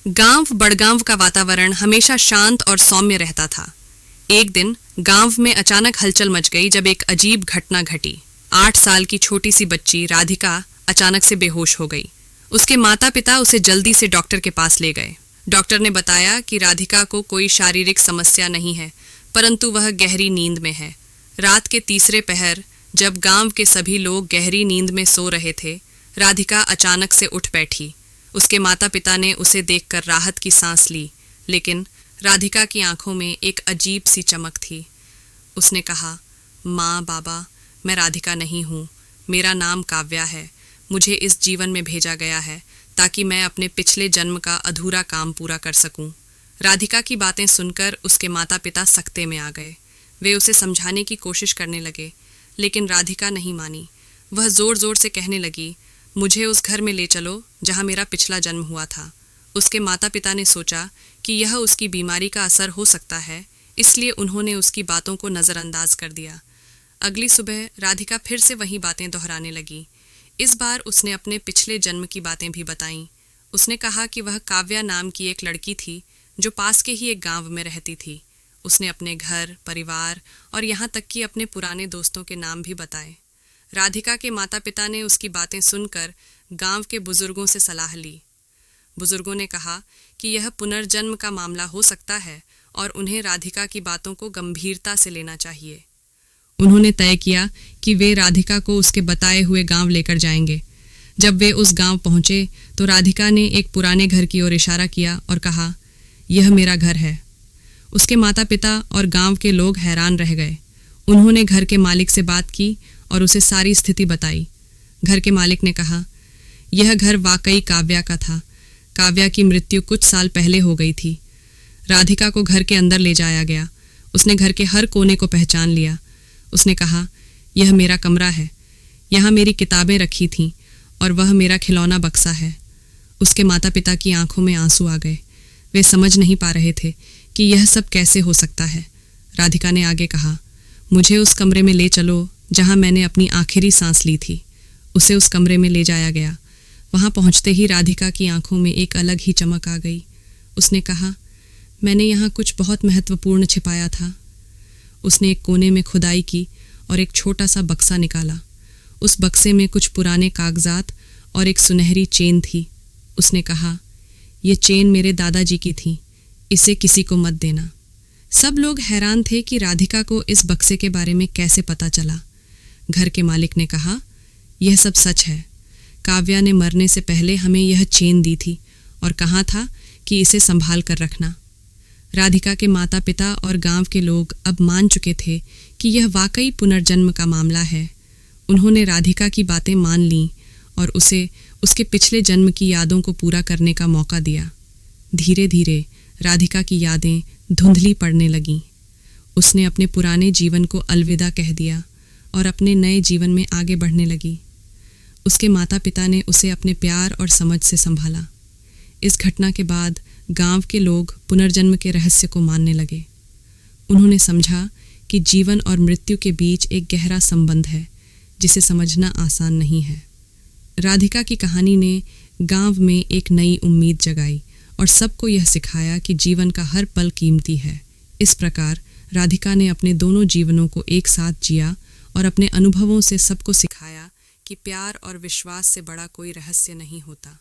गांव बड़गांव का वातावरण हमेशा शांत और सौम्य रहता था। एक दिन गांव में अचानक हलचल मच गई जब एक अजीब घटना घटी। 8 साल की छोटी सी बच्ची राधिका अचानक से बेहोश हो गई। उसके माता पिता उसे जल्दी से डॉक्टर के पास ले गए। डॉक्टर ने बताया कि राधिका को कोई शारीरिक समस्या नहीं है, परंतु वह गहरी नींद में है। रात के तीसरे पहर जब गांव के सभी लोग गहरी नींद में सो रहे थे, राधिका अचानक से उठ बैठी। उसके माता पिता ने उसे देखकर राहत की सांस ली, लेकिन राधिका की आंखों में एक अजीब सी चमक थी। उसने कहा, माँ बाबा, मैं राधिका नहीं हूँ, मेरा नाम काव्या है। मुझे इस जीवन में भेजा गया है ताकि मैं अपने पिछले जन्म का अधूरा काम पूरा कर सकूं। राधिका की बातें सुनकर उसके माता पिता सख्ते में आ गए। वे उसे समझाने की कोशिश करने लगे, लेकिन राधिका नहीं मानी। वह जोर जोर से कहने लगी, मुझे उस घर में ले चलो जहाँ मेरा पिछला जन्म हुआ था। उसके माता पिता ने सोचा कि यह उसकी बीमारी का असर हो सकता है, इसलिए उन्होंने उसकी बातों को नज़रअंदाज कर दिया। अगली सुबह राधिका फिर से वही बातें दोहराने लगी। इस बार उसने अपने पिछले जन्म की बातें भी बताईं। उसने कहा कि वह काव्या नाम की एक लड़की थी जो पास के ही एक गांव में रहती थी। उसने अपने घर, परिवार और यहाँ तक कि अपने पुराने दोस्तों के नाम भी बताए। राधिका के माता पिता ने उसकी बातें सुनकर गांव के बुजुर्गों से सलाह ली। बुजुर्गों ने कहा कि यह पुनर्जन्म का मामला हो सकता है और उन्हें राधिका की बातों को गंभीरता से लेना चाहिए। उन्होंने तय किया कि वे राधिका को उसके बताए हुए गांव लेकर जाएंगे। जब वे उस गांव पहुंचे तो राधिका ने एक पुराने घर की ओर इशारा किया और कहा, यह मेरा घर है। उसके माता पिता और गांव के लोग हैरान रह गए। उन्होंने घर के मालिक से बात की और उसे सारी स्थिति बताई। घर के मालिक ने कहा, यह घर वाकई काव्या का था। काव्या की मृत्यु कुछ साल पहले हो गई थी। राधिका को घर के अंदर ले जाया गया। उसने घर के हर कोने को पहचान लिया। उसने कहा, यह मेरा कमरा है, यहाँ मेरी किताबें रखी थीं और वह मेरा खिलौना बक्सा है। उसके माता पिता की आंखों में आंसू आ गए। वे समझ नहीं पा रहे थे कि यह सब कैसे हो सकता है। राधिका ने आगे कहा, मुझे उस कमरे में ले चलो जहाँ मैंने अपनी आखिरी सांस ली थी। उसे उस कमरे में ले जाया गया। वहाँ पहुँचते ही राधिका की आंखों में एक अलग ही चमक आ गई। उसने कहा, मैंने यहाँ कुछ बहुत महत्वपूर्ण छिपाया था। उसने एक कोने में खुदाई की और एक छोटा सा बक्सा निकाला। उस बक्से में कुछ पुराने कागजात और एक सुनहरी चेन थी। उसने कहा, यह चेन मेरे दादाजी की थी, इसे किसी को मत देना। सब लोग हैरान थे कि राधिका को इस बक्से के बारे में कैसे पता चला। घर के मालिक ने कहा, यह सब सच है। काव्या ने मरने से पहले हमें यह चेन दी थी और कहा था कि इसे संभाल कर रखना। राधिका के माता पिता और गांव के लोग अब मान चुके थे कि यह वाकई पुनर्जन्म का मामला है। उन्होंने राधिका की बातें मान लीं और उसे उसके पिछले जन्म की यादों को पूरा करने का मौका दिया। धीरे धीरे राधिका की यादें धुंधली पड़ने लगीं। उसने अपने पुराने जीवन को अलविदा कह दिया और अपने नए जीवन में आगे बढ़ने लगी। उसके माता पिता ने उसे अपने प्यार और समझ से संभाला। इस घटना के बाद गांव के लोग पुनर्जन्म के रहस्य को मानने लगे। उन्होंने समझा कि जीवन और मृत्यु के बीच एक गहरा संबंध है जिसे समझना आसान नहीं है। राधिका की कहानी ने गांव में एक नई उम्मीद जगाई और सबको यह सिखाया कि जीवन का हर पल कीमती है। इस प्रकार राधिका ने अपने दोनों जीवनों को एक साथ जिया और अपने अनुभवों से सबको सिखाया कि प्यार और विश्वास से बड़ा कोई रहस्य नहीं होता।